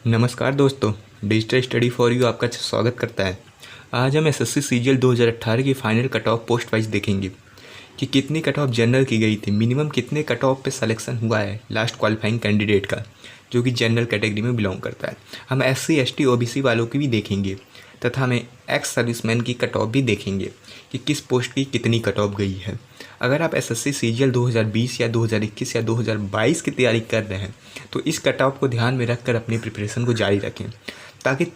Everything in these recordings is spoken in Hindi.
नमस्कार दोस्तों, डिजिटल स्टडी फॉर यू आपका स्वागत करता है। आज हम एसएससी सीजीएल 2018 की final cut off post wise देखेंगे कि कितनी कट ऑफ जनरल की गई थी, मिनिमम कितने कट ऑफ पे सिलेक्शन हुआ है लास्ट क्वालिफाइंग कैंडिडेट का, जो कि जनरल कैटेगरी में बिलोंग करता है। हम एससी एसटी ओबीसी वालों की भी देखेंगे तथा हमें एक्स सर्विसमैन की कट ऑफ भी देखेंगे कि किस पोस्ट की कितनी कट ऑफ गई है। अगर आप एसएससी सीजीएल 2020 या 2021 या 2022 की तैयारी कर रहे हैं तो इस कट ऑफ को ध्यान में रखकर अपनी प्रिपरेशन को जारी रखें, ताकि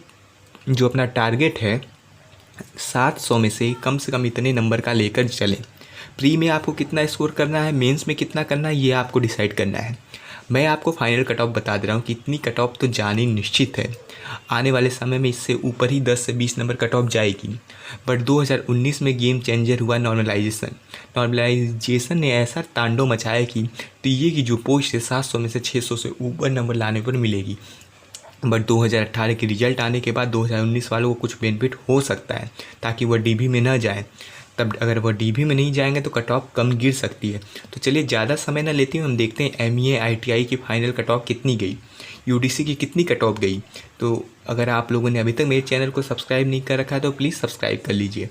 जो अपना टारगेट है 700 में से कम इतने नंबर का लेकर चलें। प्री में आपको कितना स्कोर करना है, मेंस में कितना करना है, ये आपको डिसाइड करना है। मैं आपको फाइनल कट ऑफ बता दे रहा हूँ कि इतनी कट ऑफ तो जानी निश्चित है। आने वाले समय में इससे ऊपर ही 10 से 20 नंबर कट ऑफ जाएगी। बट 2019 में गेम चेंजर हुआ नॉर्मलाइजेशन ने ऐसा तांडव मचाया कि टीए की जो पोस्ट है 700 में से 600 से ऊपर नंबर लाने पर मिलेगी। बट 2018 के रिजल्ट आने के बाद 2019 वालों को कुछ बेनिफिट हो सकता है, ताकि वह डीबी में न जाए। तब अगर वह डीबी में नहीं जाएंगे तो कट ऑफ कम गिर सकती है। तो चलिए ज़्यादा समय ना लेते हुए हम देखते हैं एमईए आईटीआई की फाइनल कट ऑफ कितनी गई, यूडीसी की कितनी कट ऑफ गई। तो अगर आप लोगों ने अभी तक मेरे चैनल को सब्सक्राइब नहीं कर रखा है तो प्लीज़ सब्सक्राइब कर लीजिए,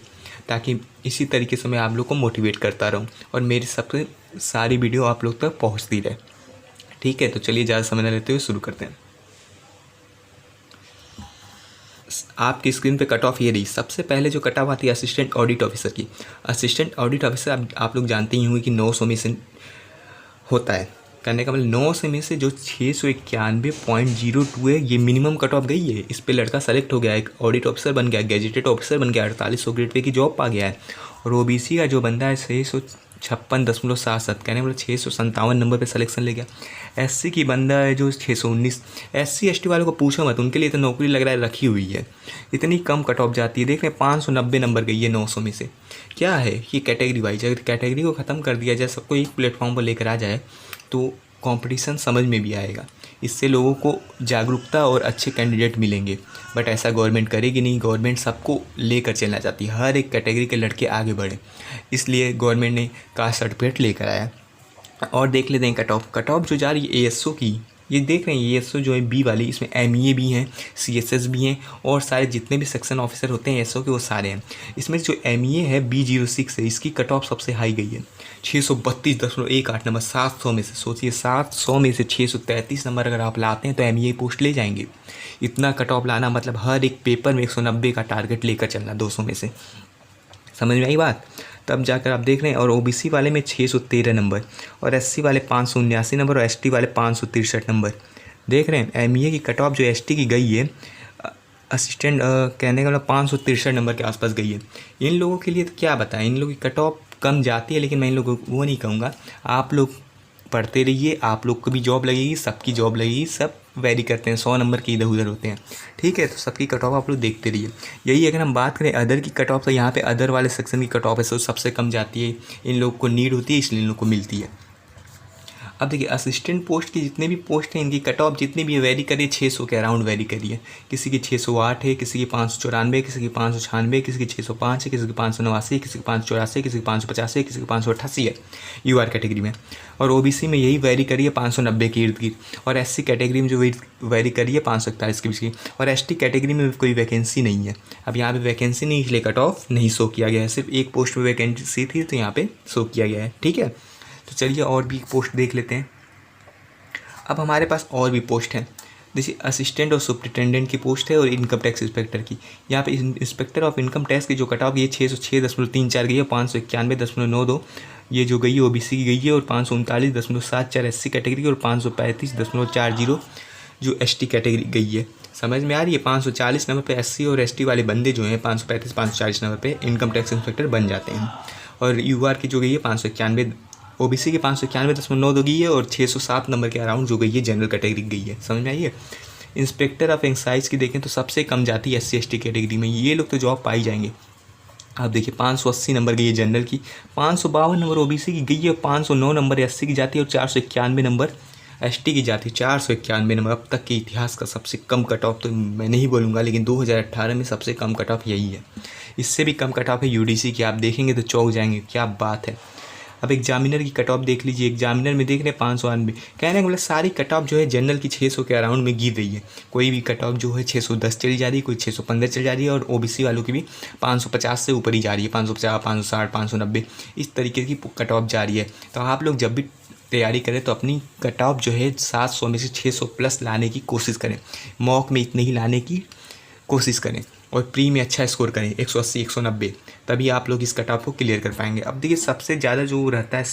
ताकि इसी तरीके से मैं आप लोग को मोटिवेट करता रहूँ और मेरी सबसे सारी वीडियो आप लोग तक पहुँचती रहे। ठीक है, तो चलिए ज़्यादा समय ना लेते हुए शुरू करते हैं। आपकी स्क्रीन पे कट ऑफ ये रही। सबसे पहले जो कट ऑफ आती है असिस्टेंट ऑडिट ऑफिसर की। असिस्टेंट ऑडिट ऑफिसर आप लोग जानते ही होंगे कि 900 में से होता है। करने का मतलब 900 में से जो 691.02 है, ये मिनिमम कट ऑफ गई है। इस पे लड़का सेलेक्ट हो गया, एक ऑडिट ऑफिसर बन गया, गैजेटेड ऑफिसर बन गया, 4800 ग्रेड पे की जॉब पा गया है। और ओबीसी का जो बंदा है 656.77, कहने मतलब 657 नंबर पे सिलेक्शन ले गया। एससी की बंदा है जो 619। एससी एसटी वालों को पूछो मत, उनके लिए तो नौकरी लग रहा है रखी हुई है। इतनी कम कट ऑफ जाती है। देख रहे हैं 590 नंबर गई है 900 में से। क्या है कि कैटेगरी वाइज, अगर कैटेगरी को ख़त्म कर दिया जाए, सबको एक प्लेटफॉर्म पर लेकर आ जाए तो कंपटीशन समझ में भी आएगा। इससे लोगों को जागरूकता और अच्छे कैंडिडेट मिलेंगे। बट ऐसा गवर्नमेंट करेगी नहीं। गवर्नमेंट सबको लेकर चलना चाहती है, हर एक कैटेगरी के लड़के आगे बढ़े, इसलिए गवर्नमेंट ने कास्ट सर्टिफिकेट लेकर आया। और देख लेते हैं कट ऑफ जो जा रही है एएसओ की। ये देख रहे हैं एएसओ जो है बी वाली, इसमें एमईए भी हैं, सीएसएस भी हैं और सारे जितने भी सेक्शन ऑफिसर होते हैं एएसओ के वो सारे हैं। इसमें जो एमईए है B06 है, इसकी कट ऑफ सबसे हाई गई है 632.18 नंबर 700 में से। सोचिए 700 में से 633 नंबर अगर आप लाते हैं तो एमईए पोस्ट ले जाएंगे। इतना कट ऑफ लाना मतलब हर एक पेपर में 190 का टारगेट लेकर चलना 200 में से। समझ में आई बात? तब जाकर आप देख रहे हैं। और ओबीसी वाले में 613 नंबर और एससी वाले 579 नंबर और एसटी वाले 563 नंबर। देख रहे हैं एमईए की कट ऑफ जो एसटी की गई है असिस्टेंट कहने का मतलब 563 नंबर के आसपास गई है। इन लोगों के लिए तो क्या बताएं, इन लोगों की कट ऑफ कम जाती है, लेकिन मैं इन लोगों को वो नहीं कहूँगा। आप लोग पढ़ते रहिए, आप लोग को भी जॉब लगेगी, सबकी जॉब लगेगी। सब वेरी करते हैं, 100 नंबर के इधर उधर होते हैं। ठीक है, तो सबकी कट ऑफ आप लोग देखते रहिए। यही अगर हम बात करें अदर की कट ऑफ, तो यहाँ पे अदर वाले सेक्शन की कट ऑफ है सबसे कम जाती है। इन लोग को नीड होती है, इसलिए इन लोग को मिलती है। अब देखिए असिस्टेंट पोस्ट की जितने भी पोस्ट हैं, इनकी कट ऑफ जितनी भी वेरी करिए 600 के अराउंड वेरी करिए। किसी की 608 है, किसी की 594, किसी की 596, किसी की 605 है, किसी की 589, किसी की 584, किसी की 585, किसी की 588 है यूआर कैटेगरी में। और ओबीसी में यही वेरी करिए 590 के इर्द गिर्द। और एससी कैटेगरी में जो वेरी करिए 541 के बीच की। और एसटी कैटेगरी में कोई वैकेंसी नहीं है। अब यहाँ पे वैकेंसी नहीं, इसलिए कट ऑफ नहीं शो किया गया है। सिर्फ एक पोस्ट में वैकेंसी थी तो यहाँ पे शो किया गया है। ठीक है, तो चलिए और भी पोस्ट देख लेते हैं। अब हमारे पास और भी पोस्ट हैं, जैसे असिस्टेंट और सुपरिटेंडेंट की पोस्ट है और इनकम टैक्स इंस्पेक्टर की। यहाँ पे इंस्पेक्टर ऑफ इनकम टैक्स की जो कट ऑफ ये 606.34 गई है, 591.92 ये जो गई है ओबीसी की गई है, और 539.74 एससी कैटेगरी की, और 535.40 जो एसटी कैटेगरी गई है। समझ में आ रही है? 540 नंबर पे एससी और एसटी वाले बंदे जो हैं 535-540 नंबर पे इनकम टैक्स इंस्पेक्टर बन जाते हैं। और यूआर की जो गई है 591, ओबीसी की 591.92 गई है, और 607 नंबर के अराउंड जो गई है जनरल कैटेगरी गई है। समझ में आई है? इंस्पेक्टर ऑफ एक्साइज की देखें तो सबसे कम जाती है एससी एसटी कैटेगरी में। ये लोग तो जॉब पाई जाएंगे। आप देखिए 580 नंबर गई है जनरल की, 552 नंबर ओबीसी की गई है, 509 नंबर एससी की जाती है, और 491 नंबर एसटी की जाती है। 491 नंबर अब तक के इतिहास का सबसे कम कट ऑफ तो मैं नहीं बोलूँगा, लेकिन 2018 में सबसे कम कट ऑफ यही है। इससे भी कम कट ऑफ है यूडीसी की। आप देखेंगे तो चौंक जाएंगे, क्या बात है। अब एग्जामिनर की कट ऑफ देख लीजिए, एग्जामिनर में देख रहे हैं 598। कहने का मतलब सारी कट ऑफ जो है जनरल की 600 के अराउंड में गिर रही है। कोई भी कट ऑफ जो है 610 चली जा रही है, कोई 615 चली जा रही है, और ओबीसी वालों की भी 550 से ऊपर ही जा रही है, 550, 560, 590 इस तरीके की कट ऑफ जा रही है। तो आप लोग जब भी तैयारी करें तो अपनी कट ऑफ जो है 700 में से 600 प्लस लाने की कोशिश करें, मॉक में इतने ही लाने की कोशिश करें, और प्री में अच्छा स्कोर करें 180, 190, तभी आप लोग इस कट ऑफ को क्लियर कर पाएंगे। अब देखिए सबसे ज़्यादा जो रहता है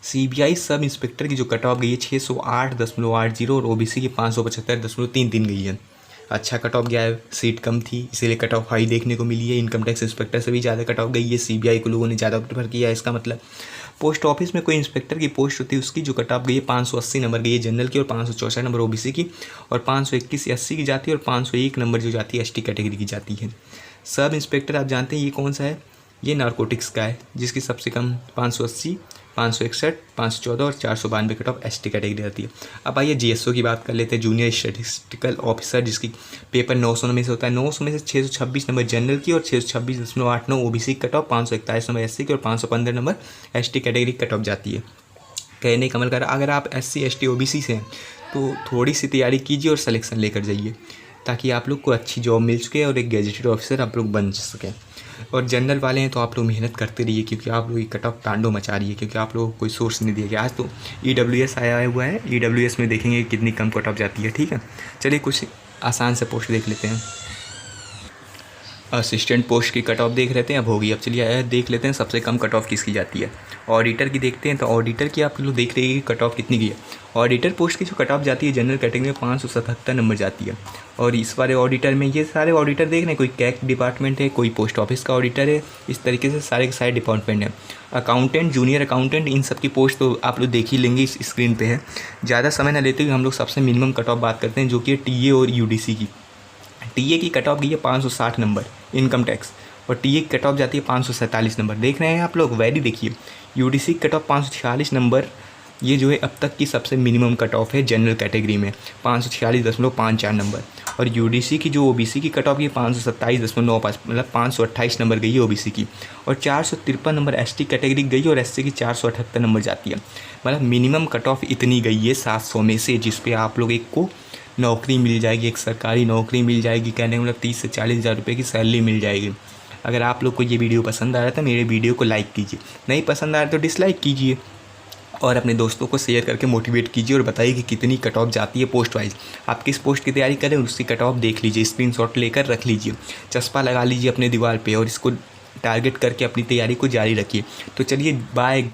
सीबीआई सब इंस्पेक्टर की जो कट ऑफ गई है 608.80 और ओबीसी की 575.33 गई है। अच्छा कट ऑफ गया है, सीट कम थी इसीलिए कट ऑफ हाई देखने को मिली है। इनकम टैक्स इंस्पेक्टर से भी ज़्यादा कट ऑफ गई है, सीबीआई को लोगों ने ज़्यादा प्रेफर किया है। इसका मतलब पोस्ट ऑफिस में कोई इंस्पेक्टर की पोस्ट होती है उसकी जो कट ऑफ गई है 580 नंबर गई है जनरल की, और 564 नंबर ओबीसी की, और 521 एससी की जाती है, और 501 नंबर जो जाती है एसटी कैटेगरी की जाती है। सब इंस्पेक्टर आप जानते हैं ये कौन सा है, ये नारकोटिक्स का है, जिसकी सबसे कम 580, 561, 514 और 492 कट ऑफ एसटी कैटेगरी आती है। अब आइए जीएसओ की बात कर लेते हैं, जूनियर स्टैटिस्टिकल ऑफिसर, जिसकी पेपर 900 में से होता है। 900 में से 626 नंबर जनरल की और 626.89 OBC cut off, 541 number SC की और 515 number ST category cut off जाती है। कहने का मतलब अगर आप एससी एसटी ओबीसी से हैं तो थोड़ी सी तैयारी कीजिए और सिलेक्शन लेकर जाइए, ताकि आप लोग को अच्छी जॉब मिल सके और एक गैजेटेड ऑफिसर आप लोग बन सकें। और जनरल वाले हैं तो आप लोग मेहनत करते रहिए, क्योंकि आप लोग की कट ऑफ तांडव मचा रही है, क्योंकि आप लोगों को कोई सोर्स नहीं दिया गया। आज तो ईडब्ल्यूएस आया हुआ है, ईडब्ल्यूएस में देखेंगे कितनी कम कट ऑफ जाती है। ठीक है, चलिए कुछ आसान से पोस्ट देख लेते हैं। असिस्टेंट पोस्ट की कट ऑफ देख लेते हैं, अब होगी। अब चलिए देख लेते हैं सबसे कम कट ऑफ किसकी जाती है। ऑडिटर की देखते हैं, तो ऑडिटर की आप लोग देख रहे हैं कि कट ऑफ कितनी की है। ऑडिटर पोस्ट की जो कट ऑफ जाती है जनरल कैटेगरी में 577 नंबर जाती है। और इस वाले ऑडिटर में ये सारे ऑडिटर देख रहे हैं, कोई कैक डिपार्टमेंट है, कोई पोस्ट ऑफिस का ऑडिटर है, इस तरीके से सारे के सारे डिपार्टमेंट हैं। अकाउंटेंट, जूनियर अकाउंटेंट, इन सब की पोस्ट तो आप लोग देख ही लेंगे, इस स्क्रीन पे है। ज़्यादा समय न लेते हुए हम लोग सबसे मिनिमम कट ऑफ बात करते हैं, जो कि है टीए और यूडीसी की। टीए की कट ऑफ गई है 560 नंबर इनकम टैक्स, और टीए की कट ऑफ जाती है 547 नंबर। देख रहे हैं आप लोग, वैरी देखिए। यूडीसी की कट ऑफ 546 नंबर, ये जो है अब तक की सबसे मिनिमम कट ऑफ है जनरल कैटेगरी में, 546.54 नंबर। और यूडीसी की जो ओबीसी की कट ऑफ की 527.95, मतलब 528 नंबर गई है ओबीसी की, और 453 नंबर एसटी कैटेगरी गई है, और एससी की 478 नंबर जाती है। मतलब मिनिमम कट ऑफ इतनी गई है 700 में से, जिस पे आप लोग एक को नौकरी मिल जाएगी, एक सरकारी नौकरी मिल जाएगी। कहने का मतलब 30 से 40 हज़ार रुपये की सैलरी मिल जाएगी। अगर आप लोग को ये वीडियो पसंद आ रहा है तो मेरे वीडियो को लाइक कीजिए, नहीं पसंद आ रहा तो डिसलाइक कीजिए, और अपने दोस्तों को शेयर करके मोटिवेट कीजिए और बताइए कि कितनी कट ऑफ जाती है पोस्ट वाइज। आप किस पोस्ट की तैयारी करें उसकी कट ऑफ देख लीजिए, स्क्रीनशॉट लेकर रख लीजिए, चस्पा लगा लीजिए अपने दीवार पे, और इसको टारगेट करके अपनी तैयारी को जारी रखिए। तो चलिए बाय।